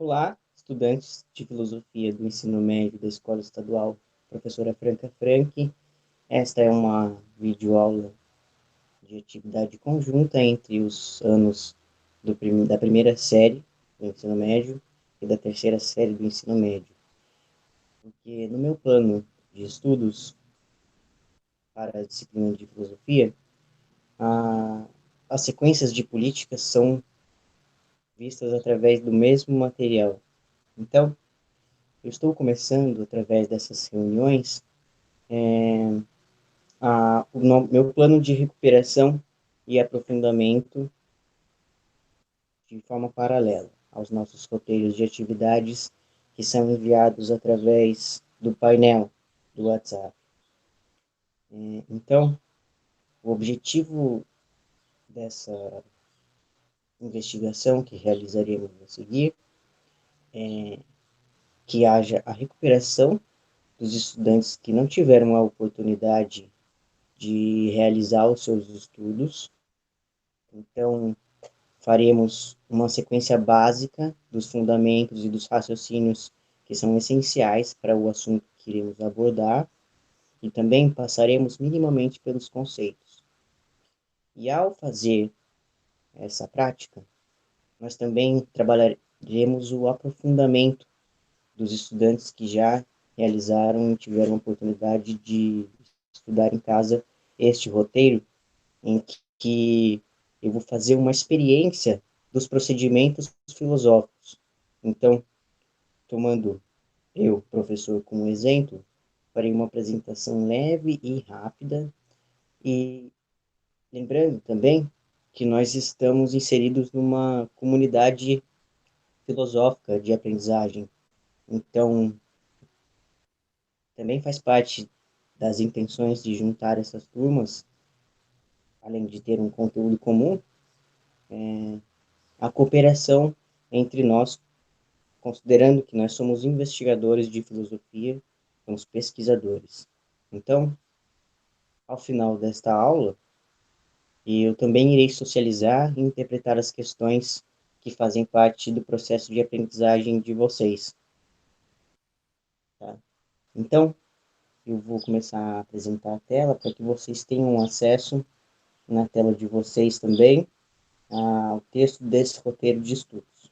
Olá, estudantes de filosofia do ensino médio da Escola Estadual Professora Franca Frank. Esta é uma videoaula de atividade conjunta entre os anos da primeira série do ensino médio e da terceira série do ensino médio. Porque no meu plano de estudos para a disciplina de filosofia, a, as sequências de políticas são vistas através do mesmo material. Então, eu estou começando, através dessas reuniões, meu plano de recuperação e aprofundamento de forma paralela aos nossos roteiros de atividades que são enviados através do painel do WhatsApp. Então, o objetivo dessa investigação que realizaremos a seguir é que haja a recuperação dos estudantes que não tiveram a oportunidade de realizar os seus estudos. Então, faremos uma sequência básica dos fundamentos e dos raciocínios que são essenciais para o assunto que iremos abordar e também passaremos minimamente pelos conceitos. E ao fazer essa prática, nós também trabalharemos o aprofundamento dos estudantes que já realizaram e tiveram a oportunidade de estudar em casa este roteiro, em que eu vou fazer uma experiência dos procedimentos filosóficos. Então, tomando eu, professor, como exemplo, farei uma apresentação leve e rápida e lembrando também que nós estamos inseridos numa comunidade filosófica de aprendizagem. Então, também faz parte das intenções de juntar essas turmas, além de ter um conteúdo comum, a cooperação entre nós, considerando que nós somos investigadores de filosofia, somos pesquisadores. Então, ao final desta aula, eu também irei socializar e interpretar as questões que fazem parte do processo de aprendizagem de vocês. Tá? Então, eu vou começar a apresentar a tela para que vocês tenham acesso na tela de vocês também ao texto desse roteiro de estudos.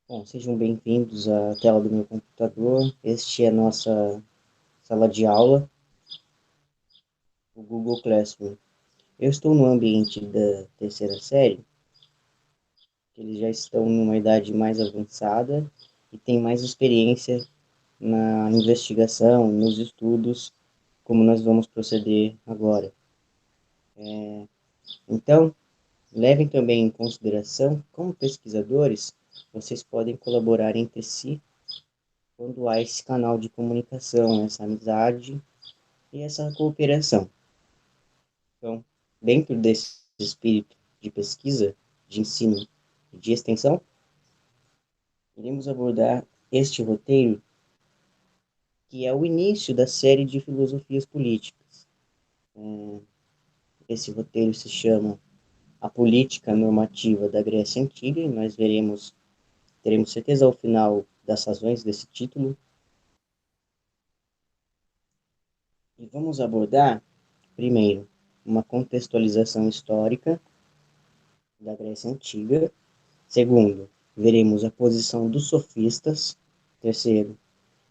Bom, sejam bem-vindos à tela do meu computador. Este é a nossa sala de aula, o Google Classroom. Eu estou no ambiente da terceira série, que eles já estão numa idade mais avançada e têm mais experiência na investigação, nos estudos, como nós vamos proceder agora. Então, levem também em consideração, como pesquisadores, vocês podem colaborar entre si quando há esse canal de comunicação, essa amizade e essa cooperação. Então, dentro desse espírito de pesquisa, de ensino e de extensão, iremos abordar este roteiro, que é o início da série de filosofias políticas. Esse roteiro se chama A Política Normativa da Grécia Antiga, e nós teremos certeza ao final das razões desse título. E vamos abordar, primeiro, uma contextualização histórica da Grécia Antiga. Segundo, veremos a posição dos sofistas. Terceiro,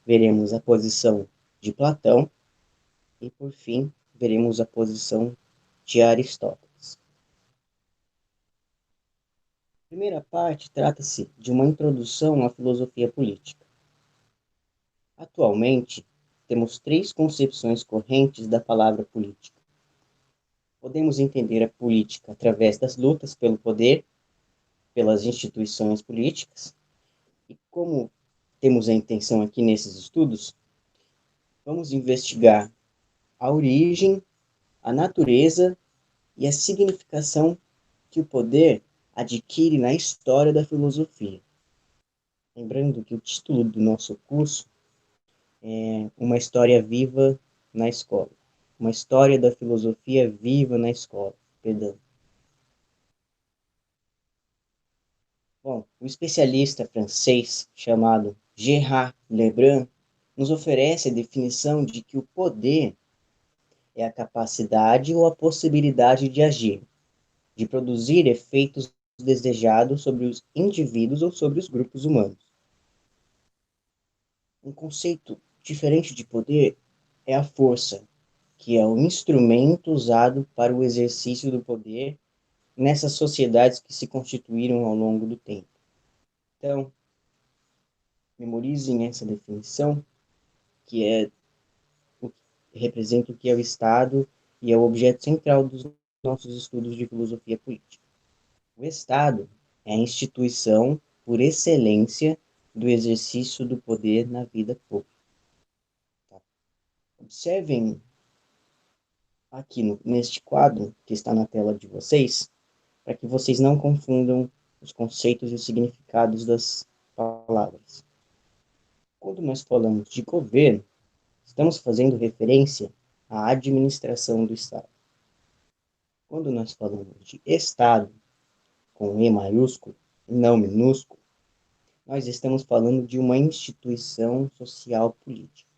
veremos a posição de Platão. E, por fim, veremos a posição de Aristóteles. A primeira parte trata-se de uma introdução à filosofia política. Atualmente, temos três concepções correntes da palavra política. Podemos entender a política através das lutas pelo poder, pelas instituições políticas, e como temos a intenção aqui nesses estudos, vamos investigar a origem, a natureza e a significação que o poder adquire na história da filosofia. Lembrando que o título do nosso curso uma história viva na escola. Uma história da filosofia viva na escola. Perdão. Bom, o especialista francês chamado Gérard Lebrun nos oferece a definição de que o poder é a capacidade ou a possibilidade de agir, de produzir efeitos desejados sobre os indivíduos ou sobre os grupos humanos. Um conceito diferente de poder é a força, que é o instrumento usado para o exercício do poder nessas sociedades que se constituíram ao longo do tempo. Então, memorizem essa definição, que é o que representa o que é o Estado e é o objeto central dos nossos estudos de filosofia política. O Estado é a instituição por excelência do exercício do poder na vida pública. Tá? Observem aqui neste quadro que está na tela de vocês, para que vocês não confundam os conceitos e os significados das palavras. Quando nós falamos de governo, estamos fazendo referência à administração do Estado. Quando nós falamos de Estado, com E maiúsculo, e não minúsculo, nós estamos falando de uma instituição social política.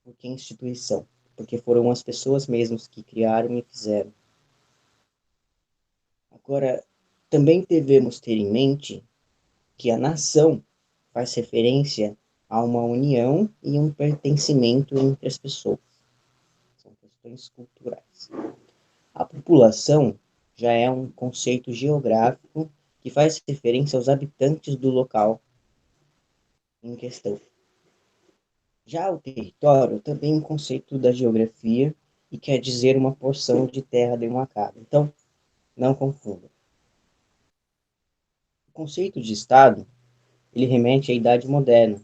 Por que instituição? Porque foram as pessoas mesmas que criaram e fizeram. Agora, também devemos ter em mente que a nação faz referência a uma união e um pertencimento entre as pessoas. São questões culturais. A população já é um conceito geográfico que faz referência aos habitantes do local em questão. Já o território também é um conceito da geografia e quer dizer uma porção de terra demarcada. Então, não confunda. O conceito de Estado, ele remete à Idade Moderna,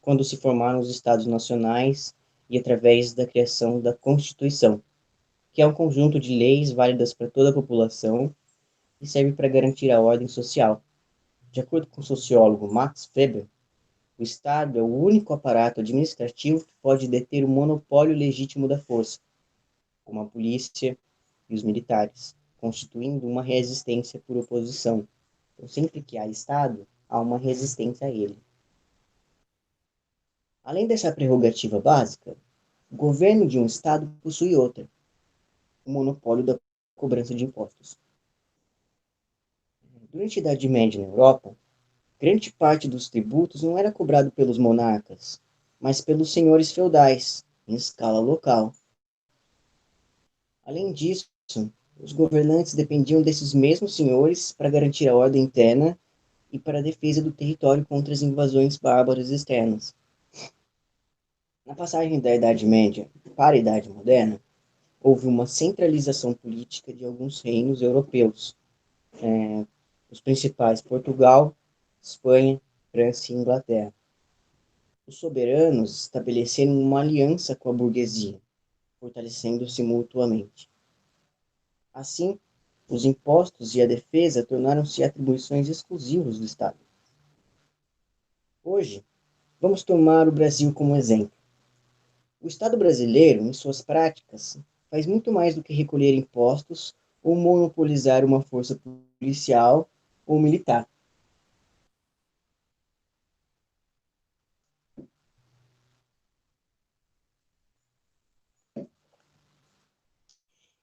quando se formaram os Estados Nacionais e através da criação da Constituição, que é um conjunto de leis válidas para toda a população e serve para garantir a ordem social. De acordo com o sociólogo Max Weber, o Estado é o único aparato administrativo que pode deter o monopólio legítimo da força, como a polícia e os militares, constituindo uma resistência por oposição. Então, sempre que há Estado, há uma resistência a ele. Além dessa prerrogativa básica, o governo de um Estado possui outra, o monopólio da cobrança de impostos. Durante a Idade Média na Europa, grande parte dos tributos não era cobrado pelos monarcas, mas pelos senhores feudais, em escala local. Além disso, os governantes dependiam desses mesmos senhores para garantir a ordem interna e para a defesa do território contra as invasões bárbaras externas. Na passagem da Idade Média para a Idade Moderna, houve uma centralização política de alguns reinos europeus, os principais Portugal, Espanha, França e Inglaterra. Os soberanos estabeleceram uma aliança com a burguesia, fortalecendo-se mutuamente. Assim, os impostos e a defesa tornaram-se atribuições exclusivas do Estado. Hoje, vamos tomar o Brasil como exemplo. O Estado brasileiro, em suas práticas, faz muito mais do que recolher impostos ou monopolizar uma força policial ou militar.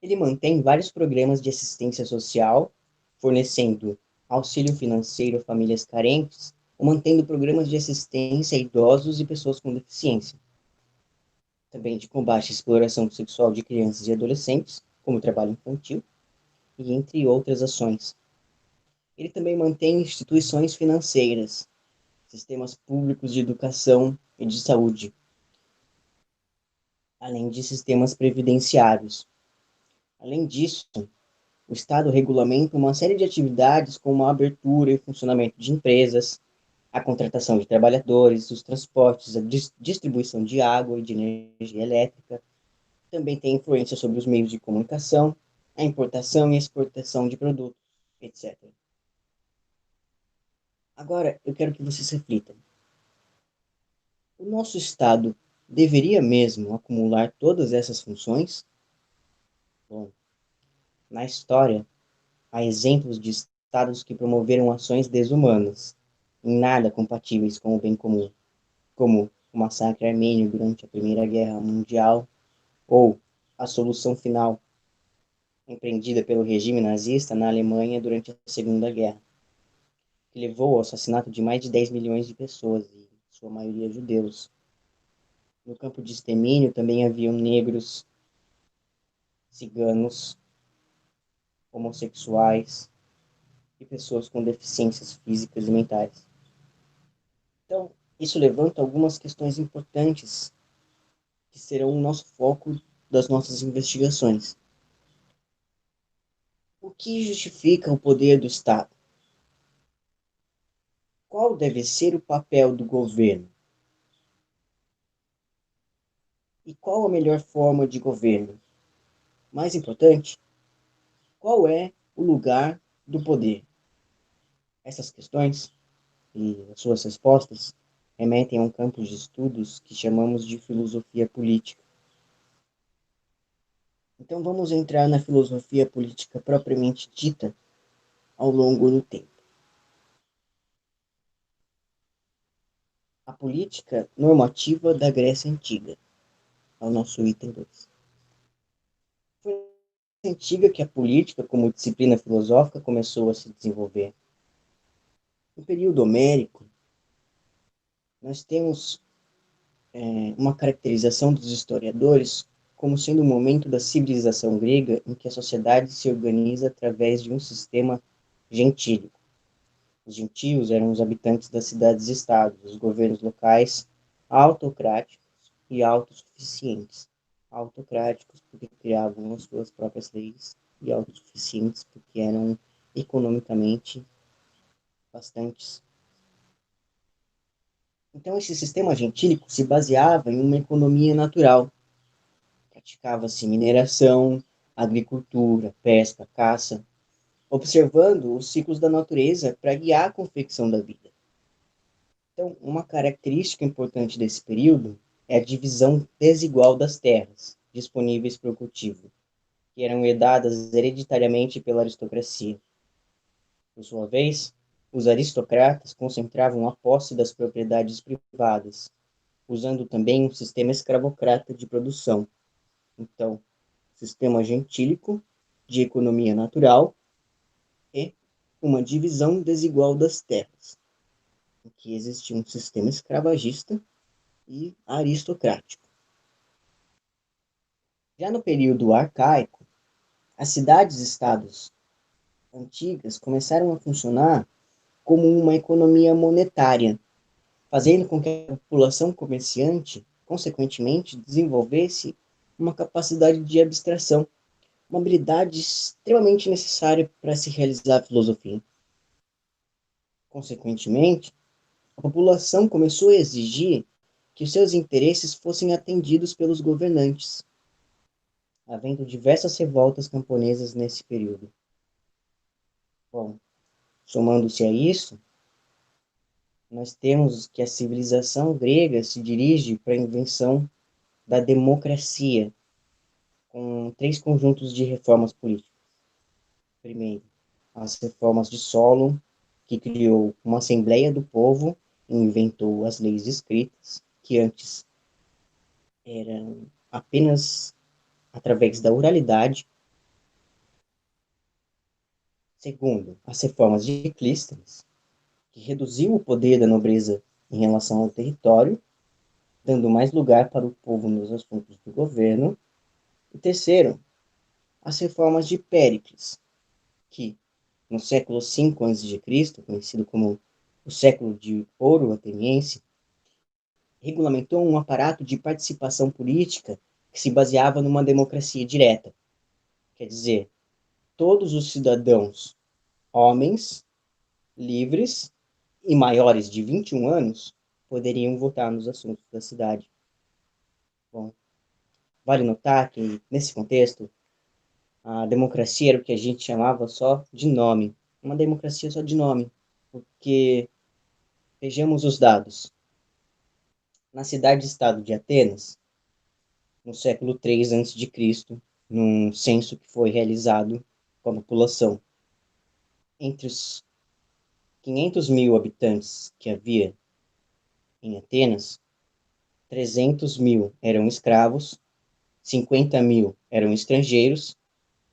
Ele mantém vários programas de assistência social, fornecendo auxílio financeiro a famílias carentes ou mantendo programas de assistência a idosos e pessoas com deficiência. Também de combate à exploração sexual de crianças e adolescentes, como o trabalho infantil, e entre outras ações. Ele também mantém instituições financeiras, sistemas públicos de educação e de saúde, além de sistemas previdenciários. Além disso, o Estado regulamenta uma série de atividades como a abertura e funcionamento de empresas, a contratação de trabalhadores, os transportes, a distribuição de água e de energia elétrica. Também tem influência sobre os meios de comunicação, a importação e exportação de produtos, etc. Agora, eu quero que vocês reflitam. O nosso Estado deveria mesmo acumular todas essas funções? Bom, na história, há exemplos de Estados que promoveram ações desumanas, em nada compatíveis com o bem comum, como o massacre armênio durante a Primeira Guerra Mundial ou a solução final empreendida pelo regime nazista na Alemanha durante a Segunda Guerra, que levou ao assassinato de mais de 10 milhões de pessoas, e sua maioria judeus. No campo de extermínio também haviam negros, ciganos, homossexuais e pessoas com deficiências físicas e mentais. Então, isso levanta algumas questões importantes que serão o nosso foco das nossas investigações. O que justifica o poder do Estado? Qual deve ser o papel do governo? E qual a melhor forma de governo? Mais importante, qual é o lugar do poder? Essas questões e as suas respostas remetem a um campo de estudos que chamamos de filosofia política. Então vamos entrar na filosofia política propriamente dita ao longo do tempo. A política normativa da Grécia Antiga, é o nosso item 2. Foi na Grécia Antiga que a política, como disciplina filosófica, começou a se desenvolver. No período homérico, nós temos uma caracterização dos historiadores como sendo o momento da civilização grega em que a sociedade se organiza através de um sistema gentílico. Os gentios eram os habitantes das cidades-estados, os governos locais autocráticos e autossuficientes. Autocráticos porque criavam as suas próprias leis e autossuficientes porque eram economicamente bastantes. Então, esse sistema gentílico se baseava em uma economia natural. Praticava-se mineração, agricultura, pesca, caça, observando os ciclos da natureza para guiar a confecção da vida. Então, uma característica importante desse período é a divisão desigual das terras disponíveis para o cultivo, que eram herdadas hereditariamente pela aristocracia. Por sua vez, os aristocratas concentravam a posse das propriedades privadas, usando também um sistema escravocrata de produção. Então, sistema gentílico, de economia natural e uma divisão desigual das terras, em que existia um sistema escravagista e aristocrático. Já no período arcaico, as cidades-estados antigas começaram a funcionar como uma economia monetária, fazendo com que a população comerciante, consequentemente, desenvolvesse uma capacidade de abstração, uma habilidade extremamente necessária para se realizar a filosofia. Consequentemente, a população começou a exigir que os seus interesses fossem atendidos pelos governantes, havendo diversas revoltas camponesas nesse período. Bom, somando-se a isso, nós temos que a civilização grega se dirige para a invenção da democracia, com 3 conjuntos de reformas políticas. Primeiro, as reformas de Solon, que criou uma Assembleia do Povo e inventou as leis escritas, que antes eram apenas através da oralidade. Segundo, as reformas de Clístenes, que reduziu o poder da nobreza em relação ao território, dando mais lugar para o povo nos assuntos do governo. E terceiro, as reformas de Péricles, que no século V a.C., conhecido como o século de ouro ateniense, regulamentou um aparato de participação política que se baseava numa democracia direta. Quer dizer, todos os cidadãos, homens, livres e maiores de 21 anos, poderiam votar nos assuntos da cidade. Bom, vale notar que, nesse contexto, a democracia era o que a gente chamava só de nome. Uma democracia só de nome, porque vejamos os dados. Na cidade-estado de Atenas, no século III a.C., num censo que foi realizado com a população. Entre os 500 mil habitantes que havia em Atenas, 300 mil eram escravos, 50 mil eram estrangeiros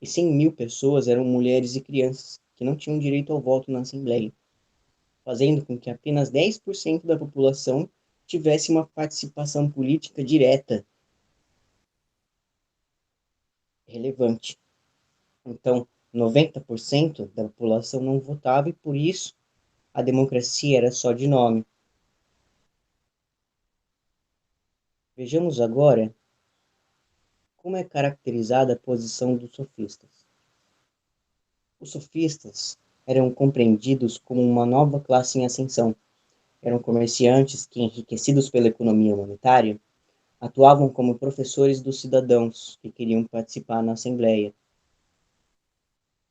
e 100 mil pessoas eram mulheres e crianças que não tinham direito ao voto na Assembleia, fazendo com que apenas 10% da população tivesse uma participação política direta relevante. Então, 90% da população não votava e, por isso, a democracia era só de nome. Vejamos agora como é caracterizada a posição dos sofistas. Os sofistas eram compreendidos como uma nova classe em ascensão. Eram comerciantes que, enriquecidos pela economia monetária, atuavam como professores dos cidadãos que queriam participar na Assembleia.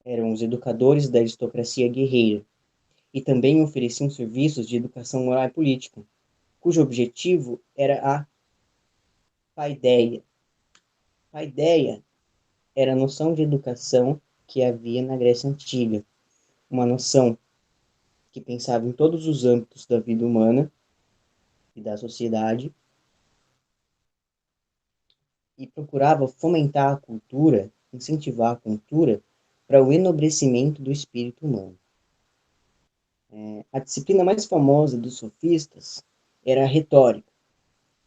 Eram os educadores da aristocracia guerreira e também ofereciam serviços de educação moral e política, cujo objetivo era a paideia. Paideia era a noção de educação que havia na Grécia Antiga, uma noção que pensava em todos os âmbitos da vida humana e da sociedade e procurava fomentar a cultura, incentivar a cultura para o enobrecimento do espírito humano. A disciplina mais famosa dos sofistas era a retórica,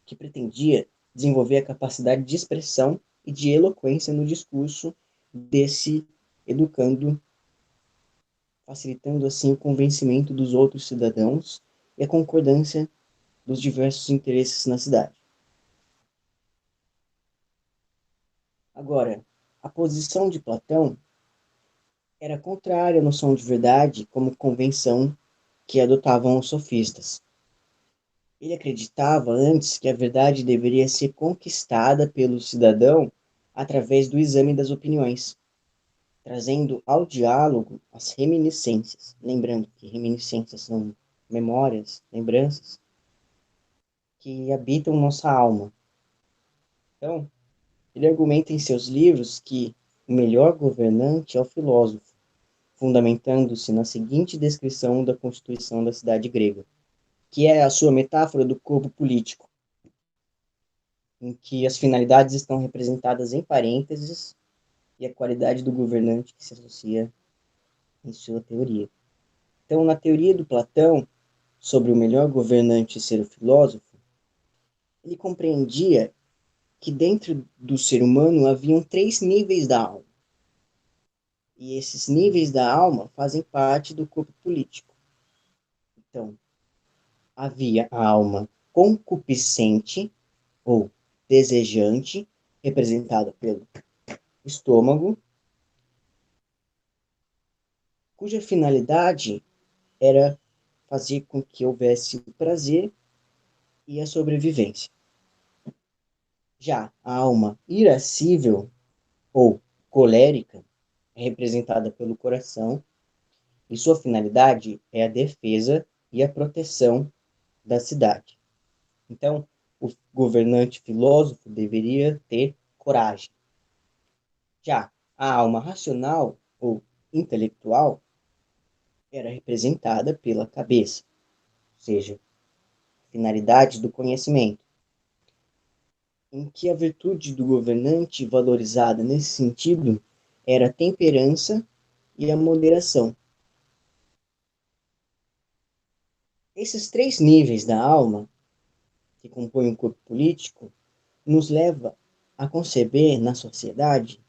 que pretendia desenvolver a capacidade de expressão e de eloquência no discurso desse educando, facilitando assim o convencimento dos outros cidadãos e a concordância dos diversos interesses na cidade. Agora, a posição de Platão era contrária à noção de verdade como convenção que adotavam os sofistas. Ele acreditava antes que a verdade deveria ser conquistada pelo cidadão através do exame das opiniões, trazendo ao diálogo as reminiscências. Lembrando que reminiscências são memórias, lembranças, que habitam nossa alma. Então, ele argumenta em seus livros que o melhor governante é o filósofo, fundamentando-se na seguinte descrição da constituição da cidade grega, que é a sua metáfora do corpo político, em que as finalidades estão representadas em parênteses e a qualidade do governante que se associa em sua teoria. Então, na teoria do Platão, sobre o melhor governante ser o filósofo, ele compreendia que dentro do ser humano haviam 3 níveis da alma. E esses níveis da alma fazem parte do corpo político. Então, havia a alma concupiscente ou desejante, representada pelo estômago, cuja finalidade era fazer com que houvesse o prazer e a sobrevivência. Já a alma irascível ou colérica é representada pelo coração e sua finalidade é a defesa e a proteção da cidade. Então, o governante filósofo deveria ter coragem. Já a alma racional ou intelectual era representada pela cabeça, ou seja, a finalidade do conhecimento, em que a virtude do governante valorizada nesse sentido era a temperança e a moderação. Esses 3 níveis da alma, que compõem o corpo político, nos leva a conceber na sociedade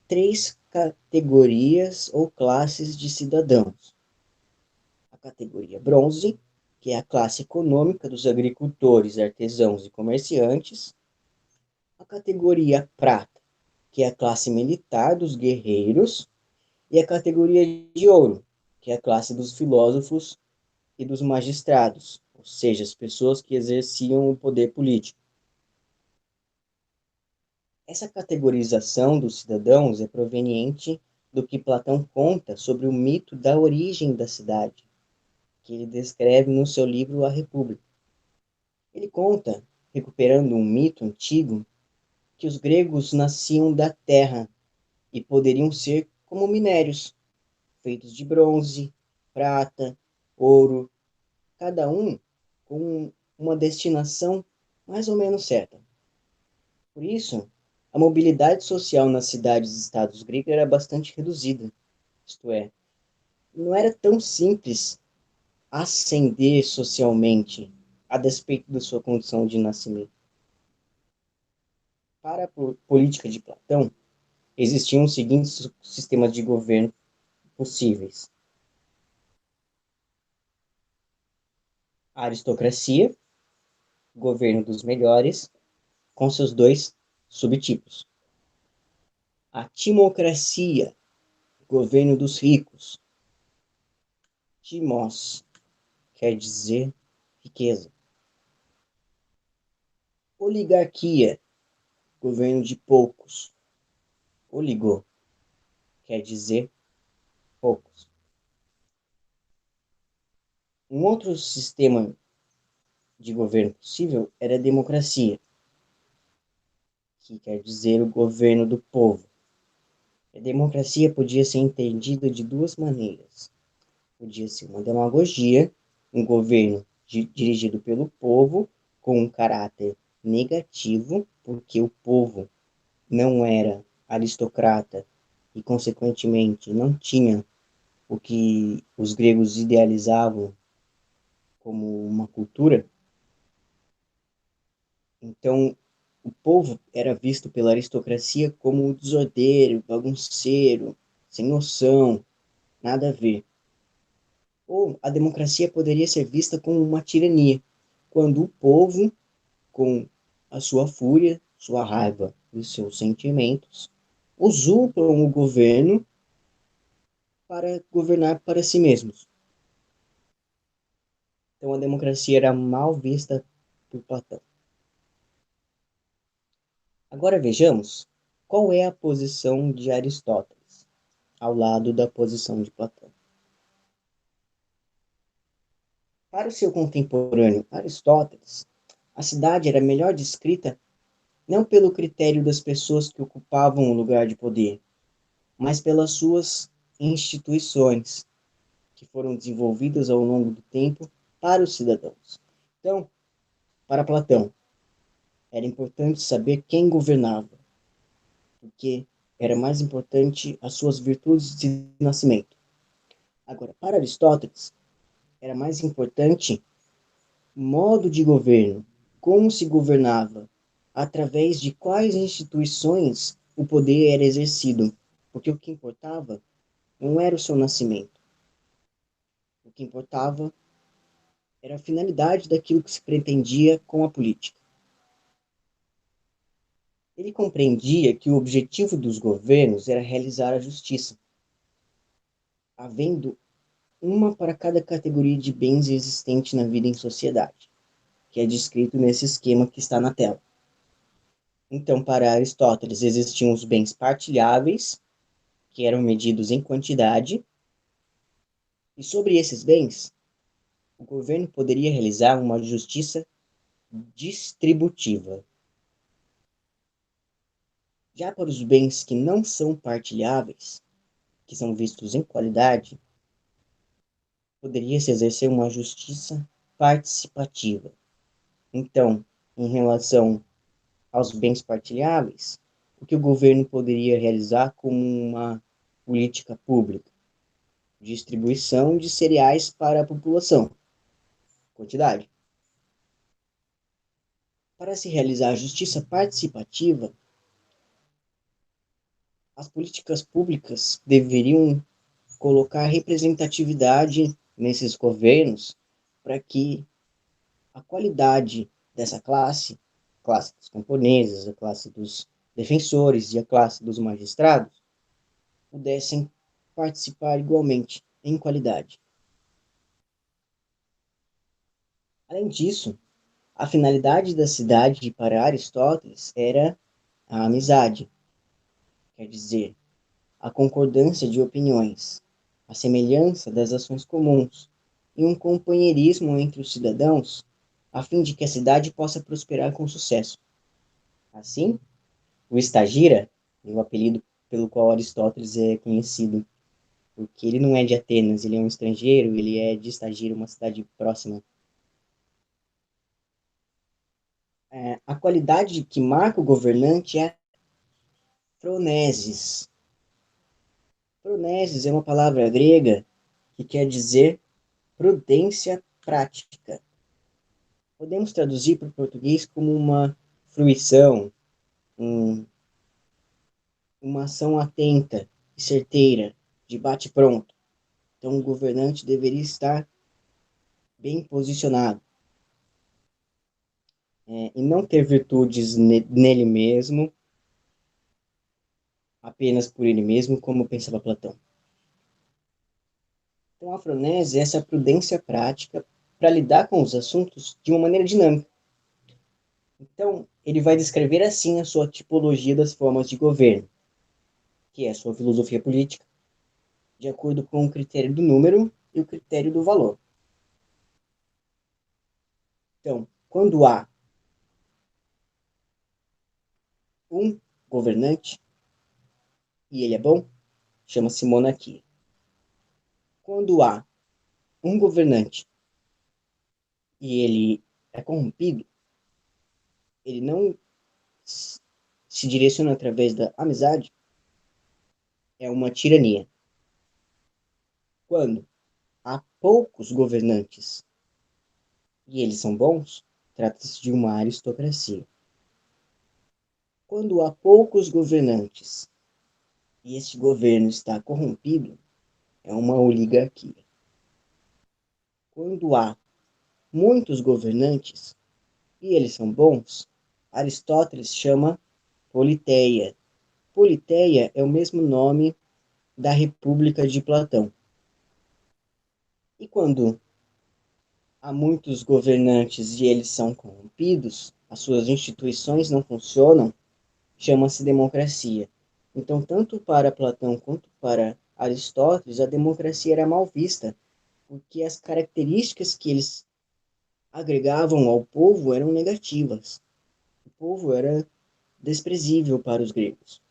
3 categorias ou classes de cidadãos. A categoria bronze, que é a classe econômica dos agricultores, artesãos e comerciantes. A categoria prata, que é a classe militar dos guerreiros. E a categoria de ouro, que é a classe dos filósofos e dos magistrados, ou seja, as pessoas que exerciam o poder político. Essa categorização dos cidadãos é proveniente do que Platão conta sobre o mito da origem da cidade, que ele descreve no seu livro A República. Ele conta recuperando um mito antigo, que os gregos nasciam da terra e poderiam ser como minérios, feitos de bronze, prata, ouro, cada um com uma destinação mais ou menos certa. Por isso, a mobilidade social nas cidades e estados gregos era bastante reduzida, isto é, não era tão simples ascender socialmente, a despeito da sua condição de nascimento. Para a política de Platão, existiam os seguintes sistemas de governo possíveis: a aristocracia, governo dos melhores, com seus dois subtipos. A timocracia, governo dos ricos. Timos quer dizer riqueza. Oligarquia, governo de poucos. Oligo quer dizer poucos. Um outro sistema de governo possível era a democracia, que quer dizer o governo do povo. A democracia podia ser entendida de duas maneiras. Podia ser uma demagogia, um governo dirigido pelo povo, com um caráter negativo, porque o povo não era aristocrata e, consequentemente, não tinha o que os gregos idealizavam como uma cultura. Então, o povo era visto pela aristocracia como desordeiro, bagunceiro, sem noção, nada a ver. Ou a democracia poderia ser vista como uma tirania, quando o povo, com a sua fúria, sua raiva e seus sentimentos, usurpam o governo para governar para si mesmos. Então a democracia era mal vista por Platão. Agora vejamos qual é a posição de Aristóteles ao lado da posição de Platão. Para o seu contemporâneo Aristóteles, a cidade era melhor descrita não pelo critério das pessoas que ocupavam o lugar de poder, mas pelas suas instituições, que foram desenvolvidas ao longo do tempo para os cidadãos. Então, para Platão, era importante saber quem governava, porque era mais importante as suas virtudes de nascimento. Agora, para Aristóteles, era mais importante o modo de governo, como se governava, através de quais instituições o poder era exercido, porque o que importava não era o seu nascimento. O que importava era a finalidade daquilo que se pretendia com a política. Ele compreendia que o objetivo dos governos era realizar a justiça, havendo uma para cada categoria de bens existente na vida em sociedade, que é descrito nesse esquema que está na tela. Então, para Aristóteles, existiam os bens partilháveis, que eram medidos em quantidade, e sobre esses bens, o governo poderia realizar uma justiça distributiva. Já para os bens que não são partilháveis, que são vistos em qualidade, poderia-se exercer uma justiça participativa. Então, em relação aos bens partilháveis, o que o governo poderia realizar como uma política pública? Distribuição de cereais para a população. Quantidade. Para se realizar a justiça participativa, as políticas públicas deveriam colocar representatividade nesses governos para que a qualidade dessa classe, a classe dos camponeses, a classe dos defensores e a classe dos magistrados, pudessem participar igualmente em qualidade. Além disso, a finalidade da cidade para Aristóteles era a amizade, quer dizer, a concordância de opiniões, a semelhança das ações comuns e um companheirismo entre os cidadãos a fim de que a cidade possa prosperar com sucesso. Assim, o estagira é o apelido pelo qual Aristóteles é conhecido, porque ele não é de Atenas, ele é um estrangeiro, ele é de Estagira, uma cidade próxima. A qualidade que marca o governante é phronesis. Phronesis é uma palavra grega que quer dizer prudência prática. Podemos traduzir para o português como uma fruição, um, uma ação atenta e certeira, de bate-pronto. Então, o governante deveria estar bem posicionado, e não ter virtudes nele mesmo, apenas por ele mesmo, como pensava Platão. Então, a afronese é essa prudência prática para lidar com os assuntos de uma maneira dinâmica. Então, ele vai descrever assim a sua tipologia das formas de governo, que é a sua filosofia política, de acordo com o critério do número e o critério do valor. Então, quando há um governante e ele é bom, chama-se monarquia. Quando há um governante e ele é corrompido, ele não se direciona através da amizade, é uma tirania. Quando há poucos governantes e eles são bons, trata-se de uma aristocracia. Quando há poucos governantes e este governo está corrompido, é uma oligarquia. Quando há muitos governantes e eles são bons, Aristóteles chama politeia. Politeia é o mesmo nome da República de Platão. E quando há muitos governantes e eles são corrompidos, as suas instituições não funcionam, chama-se democracia. Então, tanto para Platão quanto para Aristóteles, a democracia era mal vista, porque as características que eles agregavam ao povo eram negativas. O povo era desprezível para os gregos.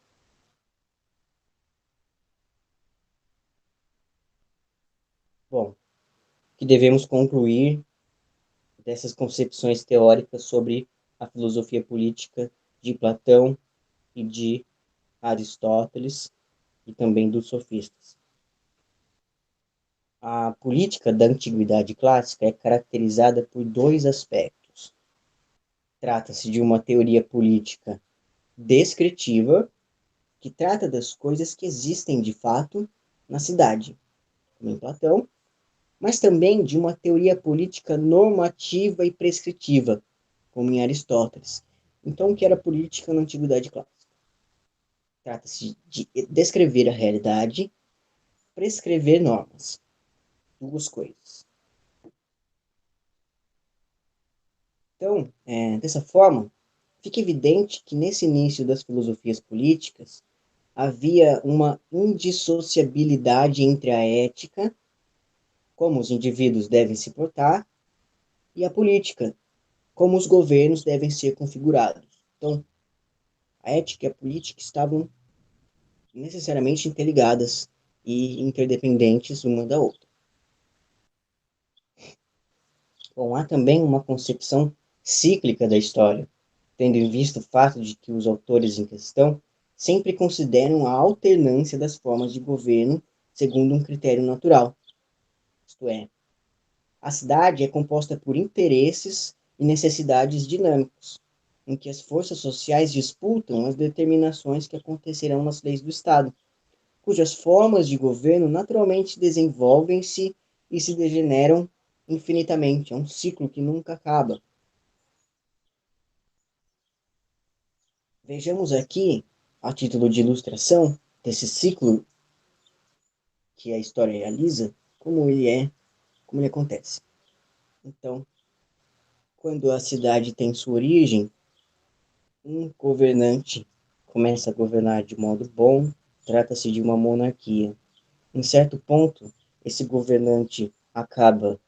Bom, o que devemos concluir dessas concepções teóricas sobre a filosofia política de Platão e de Aristóteles e também dos sofistas? A política da antiguidade clássica é caracterizada por dois aspectos. Trata-se de uma teoria política descritiva, que trata das coisas que existem de fato na cidade, como em Platão, mas também de uma teoria política normativa e prescritiva, como em Aristóteles. Então, o que era política na antiguidade clássica? Trata-se de descrever a realidade, prescrever normas. Duas coisas. Então, dessa forma, fica evidente que nesse início das filosofias políticas havia uma indissociabilidade entre a ética, como os indivíduos devem se portar, e a política, como os governos devem ser configurados. Então, a ética e a política estavam necessariamente interligadas e interdependentes uma da outra. Bom, há também uma concepção cíclica da história, tendo em vista o fato de que os autores em questão sempre consideram a alternância das formas de governo segundo um critério natural. Isto é, a cidade é composta por interesses e necessidades dinâmicos, em que as forças sociais disputam as determinações que acontecerão nas leis do Estado, cujas formas de governo naturalmente desenvolvem-se e se degeneram infinitamente. É um ciclo que nunca acaba. Vejamos aqui, a título de ilustração, desse ciclo que a história realiza, como ele acontece. Então, quando a cidade tem sua origem, um governante começa a governar de modo bom, trata-se de uma monarquia. Em certo ponto, esse governante acaba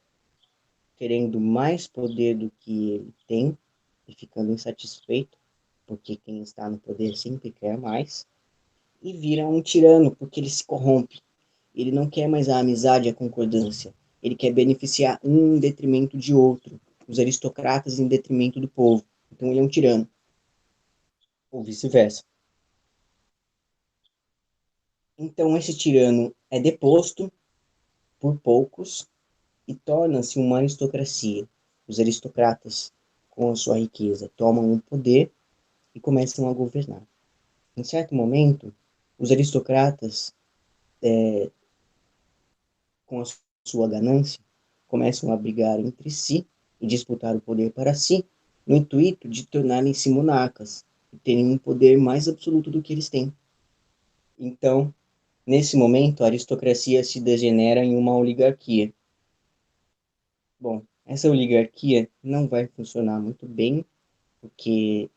querendo mais poder do que ele tem e ficando insatisfeito, porque quem está no poder sempre quer mais, e vira um tirano, porque ele se corrompe. Ele não quer mais a amizade e a concordância. Ele quer beneficiar um em detrimento de outro, os aristocratas em detrimento do povo. Então ele é um tirano, ou vice-versa. Então esse tirano é deposto por poucos e torna-se uma aristocracia. Os aristocratas, com a sua riqueza, tomam o poder e começam a governar. Em certo momento, os aristocratas, com a sua ganância, começam a brigar entre si e disputar o poder para si, no intuito de tornarem-se monarcas e terem um poder mais absoluto do que eles têm. Então, nesse momento, a aristocracia se degenera em uma oligarquia. Bom, essa oligarquia não vai funcionar muito bem, porque,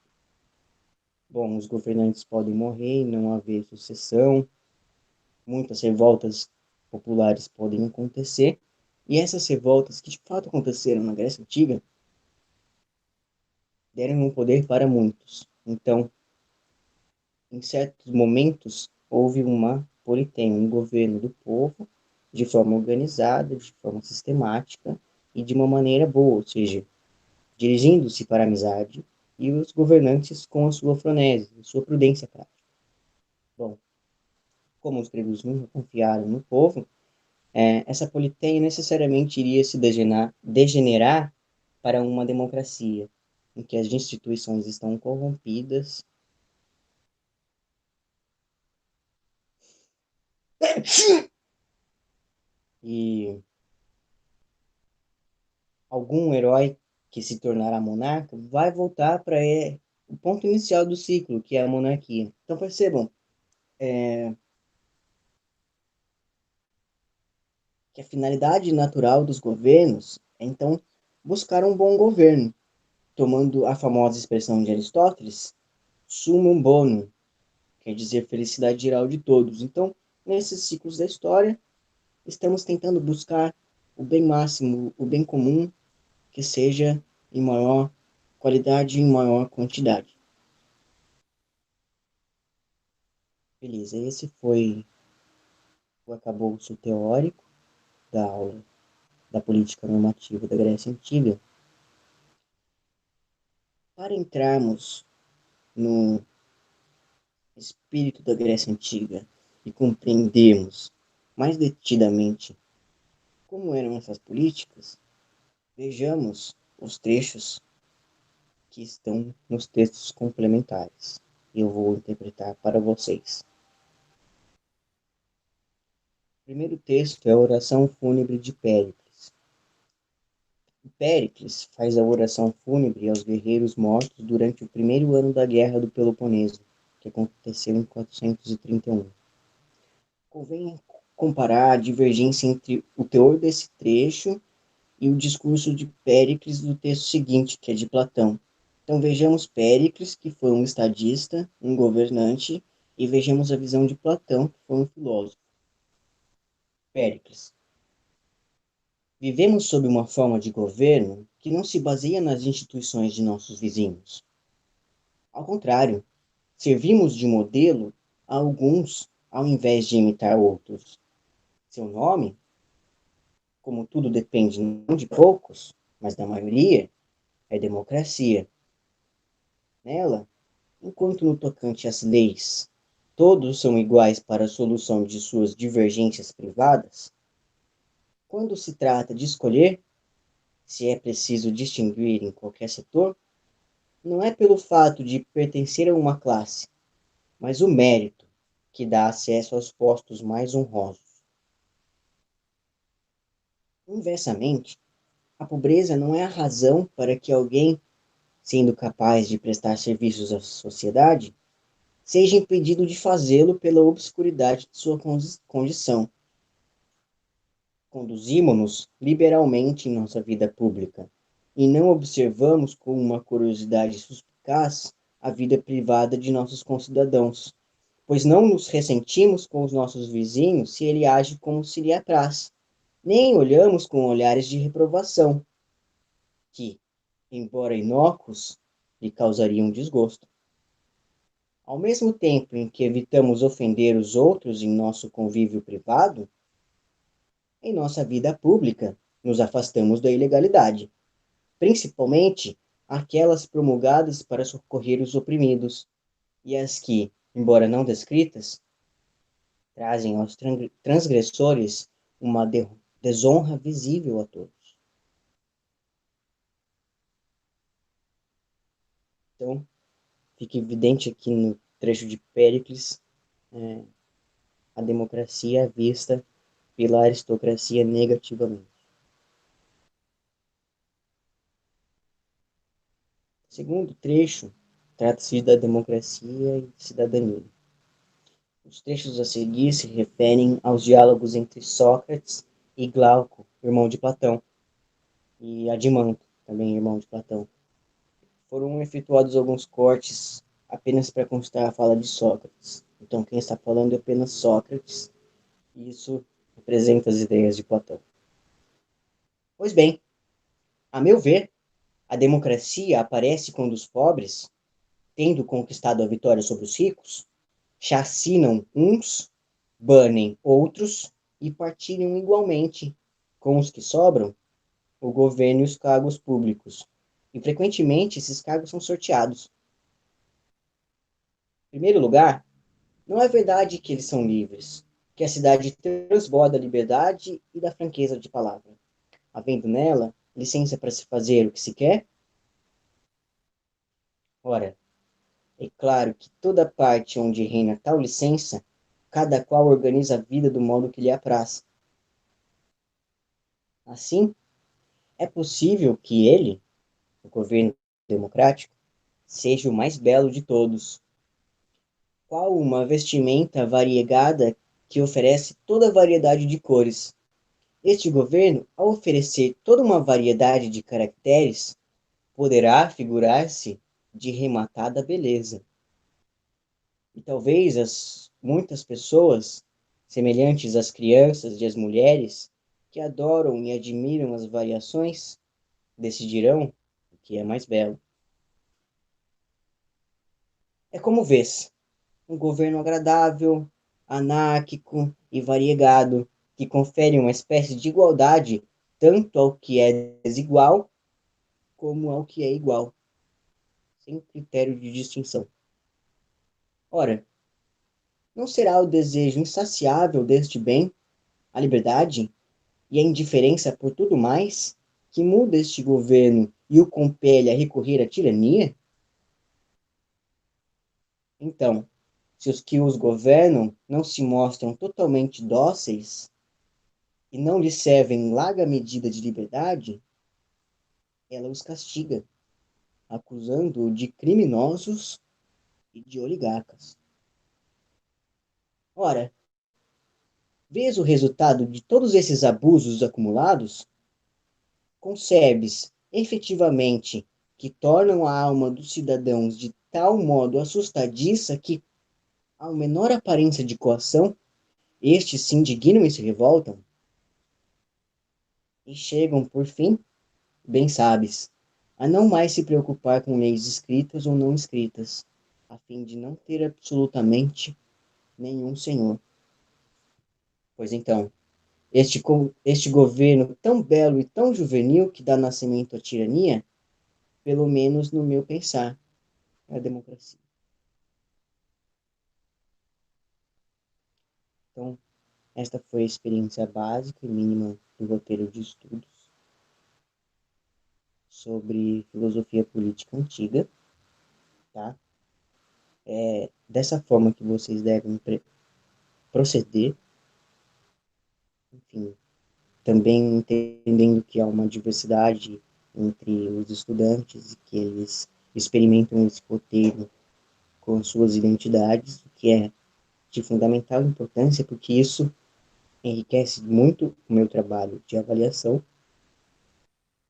bom, os governantes podem morrer e não haver sucessão, muitas revoltas populares podem acontecer, e essas revoltas que de fato aconteceram na Grécia Antiga deram um poder para muitos. Então, em certos momentos, houve uma politeia, um governo do povo, de forma organizada, de forma sistemática e de uma maneira boa, ou seja, dirigindo-se para a amizade, e os governantes com a sua fronese, a sua prudência prática. Bom, como os gregos nunca confiaram no povo, essa politeia necessariamente iria se degenerar para uma democracia, em que as instituições estão corrompidas e algum herói que se tornará monarca vai voltar para o ponto inicial do ciclo, que é a monarquia. Então percebam que a finalidade natural dos governos é então buscar um bom governo, tomando a famosa expressão de Aristóteles, summum bonum, quer dizer felicidade geral de todos. Então, nesses ciclos da história, estamos tentando buscar o bem máximo, o bem comum, que seja em maior qualidade e em maior quantidade. Beleza, esse foi o acabouço teórico da aula da política normativa da Grécia Antiga. Para entrarmos no espírito da Grécia Antiga e compreendermos mais detidamente como eram essas políticas, vejamos os trechos que estão nos textos complementares. Eu vou interpretar para vocês. O primeiro texto é a oração fúnebre de Péricles. Péricles faz a oração fúnebre aos guerreiros mortos durante o primeiro ano da Guerra do Peloponeso, que aconteceu em 431. Convém comparar a divergência entre o teor desse trecho e o discurso de Péricles do texto seguinte, que é de Platão. Então vejamos Péricles, que foi um estadista, um governante, e vejamos a visão de Platão, que foi um filósofo. Péricles. Vivemos sob uma forma de governo que não se baseia nas instituições de nossos vizinhos. Ao contrário, servimos de modelo a alguns ao invés de imitar outros. Seu nome, como tudo depende não de poucos, mas da maioria, é democracia. Nela, enquanto no tocante às leis, todos são iguais para a solução de suas divergências privadas, quando se trata de escolher se é preciso distinguir em qualquer setor, não é pelo fato de pertencer a uma classe, mas o mérito que dá acesso aos postos mais honrosos. Inversamente, a pobreza não é a razão para que alguém, sendo capaz de prestar serviços à sociedade, seja impedido de fazê-lo pela obscuridade de sua condição. Conduzimos-nos liberalmente em nossa vida pública e não observamos com uma curiosidade suspicaz a vida privada de nossos concidadãos, pois não nos ressentimos com os nossos vizinhos se ele age como se lhe apraz, nem olhamos com olhares de reprovação, que, embora inócuos, lhe causariam desgosto. Ao mesmo tempo em que evitamos ofender os outros em nosso convívio privado, em nossa vida pública nos afastamos da ilegalidade, principalmente aquelas promulgadas para socorrer os oprimidos, e as que, embora não descritas, trazem aos transgressores uma desonra visível a todos. Então, fica evidente aqui no trecho de Péricles a democracia vista pela aristocracia negativamente. O segundo trecho trata-se da democracia e cidadania. Os trechos a seguir se referem aos diálogos entre Sócrates e Glauco, irmão de Platão, e Adimanto, também irmão de Platão. Foram efetuados alguns cortes apenas para constar a fala de Sócrates. Então, quem está falando é apenas Sócrates, e isso representa as ideias de Platão. Pois bem, a meu ver, a democracia aparece quando os pobres, tendo conquistado a vitória sobre os ricos, chacinam uns, banem outros e partilham igualmente com os que sobram o governo e os cargos públicos. E frequentemente esses cargos são sorteados. Em primeiro lugar, não é verdade que eles são livres, que a cidade transborda da liberdade e da franqueza de palavra, havendo nela licença para se fazer o que se quer? Ora, é claro que toda parte onde reina tal licença, cada qual organiza a vida do modo que lhe apraz. Assim, é possível que ele, o governo democrático, seja o mais belo de todos. Qual uma vestimenta variegada que oferece toda a variedade de cores. Este governo, ao oferecer toda uma variedade de caracteres, poderá figurar-se de rematada beleza. E talvez muitas pessoas, semelhantes às crianças e às mulheres, que adoram e admiram as variações, decidirão o que é mais belo. É como vês, um governo agradável, anárquico e variegado, que confere uma espécie de igualdade tanto ao que é desigual como ao que é igual, sem critério de distinção. Ora, não será o desejo insaciável deste bem, a liberdade e a indiferença por tudo mais, que muda este governo e o compele a recorrer à tirania? Então, se os que os governam não se mostram totalmente dóceis e não lhe servem larga medida de liberdade, ela os castiga, acusando-o de criminosos e de oligarcas. Ora, vês o resultado de todos esses abusos acumulados? Concebes, efetivamente, que tornam a alma dos cidadãos de tal modo assustadiça que, ao menor aparência de coação, estes se indignam e se revoltam? E chegam, por fim, bem sabes, a não mais se preocupar com leis escritas ou não escritas, a fim de não ter absolutamente nenhum senhor. Pois então, este governo tão belo e tão juvenil que dá nascimento à tirania, pelo menos no meu pensar, é a democracia. Então, esta foi a experiência básica e mínima do roteiro de estudos sobre filosofia política antiga, tá? É dessa forma que vocês devem proceder, enfim, também entendendo que há uma diversidade entre os estudantes e que eles experimentam esse roteiro com suas identidades, o que é de fundamental importância, porque isso enriquece muito o meu trabalho de avaliação.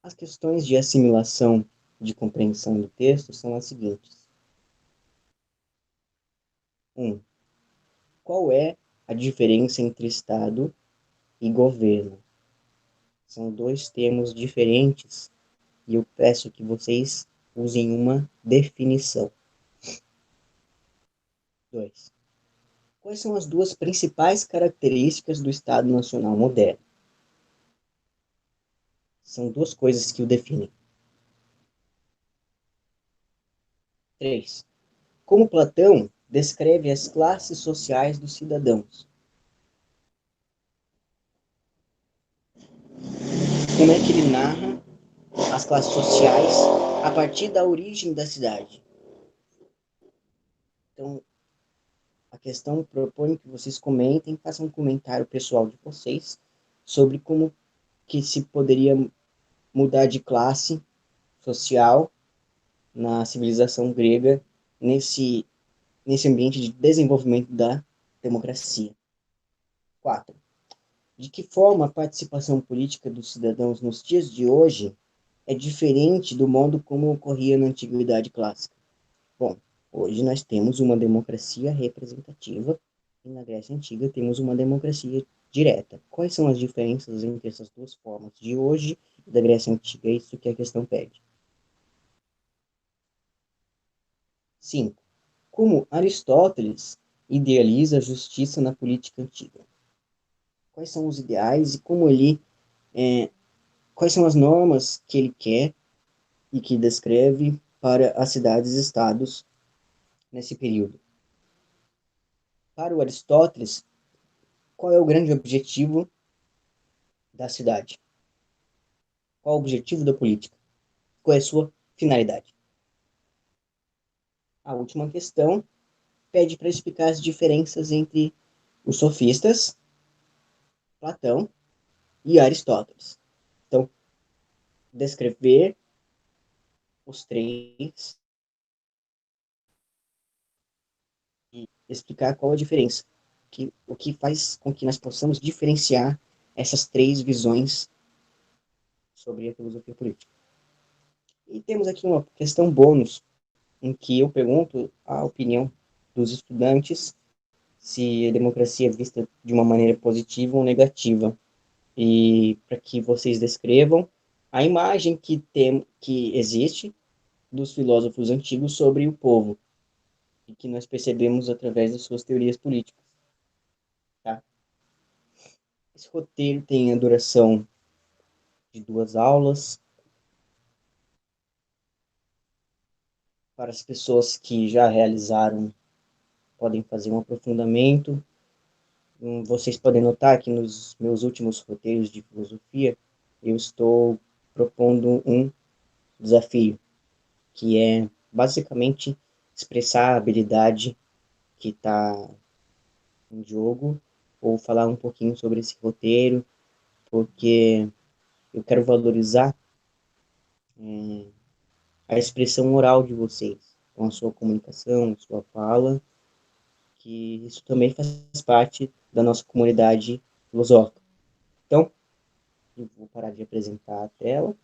As questões de assimilação, de compreensão do texto são as seguintes. 1. Qual é a diferença entre Estado e governo? São dois termos diferentes e eu peço que vocês usem uma definição. 2. Quais são as duas principais características do Estado Nacional moderno? São duas coisas que o definem. 3. Como Platão descreve as classes sociais dos cidadãos? Como é que ele narra as classes sociais a partir da origem da cidade? Então, a questão propõe que vocês comentem, façam um comentário pessoal de vocês sobre como que se poderia mudar de classe social na civilização grega nesse ambiente de desenvolvimento da democracia. 4. De que forma a participação política dos cidadãos nos dias de hoje é diferente do modo como ocorria na antiguidade clássica? Bom, hoje nós temos uma democracia representativa e na Grécia Antiga temos uma democracia direta. Quais são as diferenças entre essas duas formas de hoje e da Grécia Antiga? É isso que a questão pede. 5. Como Aristóteles idealiza a justiça na política antiga? Quais são os ideais e como quais são as normas que ele quer e que descreve para as cidades-estados nesse período? Para o Aristóteles, qual é o grande objetivo da cidade? Qual o objetivo da política? Qual é a sua finalidade? A última questão pede para explicar as diferenças entre os sofistas, Platão e Aristóteles. Então, descrever os três e explicar qual a diferença, o que faz com que nós possamos diferenciar essas três visões sobre a filosofia política. E temos aqui uma questão bônus, em que eu pergunto a opinião dos estudantes se a democracia é vista de uma maneira positiva ou negativa, e para que vocês descrevam a imagem que existe dos filósofos antigos sobre o povo, e que nós percebemos através das suas teorias políticas. Tá? Esse roteiro tem a duração de 2 aulas. Para as pessoas que já realizaram, podem fazer um aprofundamento. Vocês podem notar que nos meus últimos roteiros de filosofia, eu estou propondo um desafio, que é basicamente expressar a habilidade que está em jogo, ou falar um pouquinho sobre esse roteiro, porque eu quero valorizar a expressão oral de vocês, com a sua comunicação, a sua fala, que isso também faz parte da nossa comunidade filosófica. Então, eu vou parar de apresentar a tela.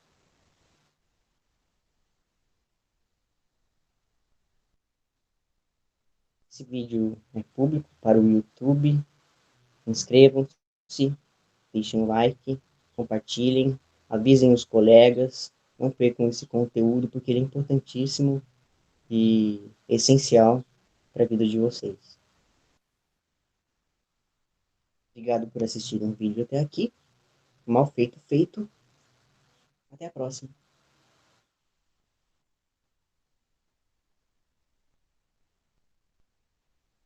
Esse vídeo é público para o YouTube. Inscrevam-se, deixem um like, compartilhem, avisem os colegas, não percam esse conteúdo, porque ele é importantíssimo e essencial para a vida de vocês. Obrigado por assistirem o vídeo até aqui. Mal feito, feito. Até a próxima.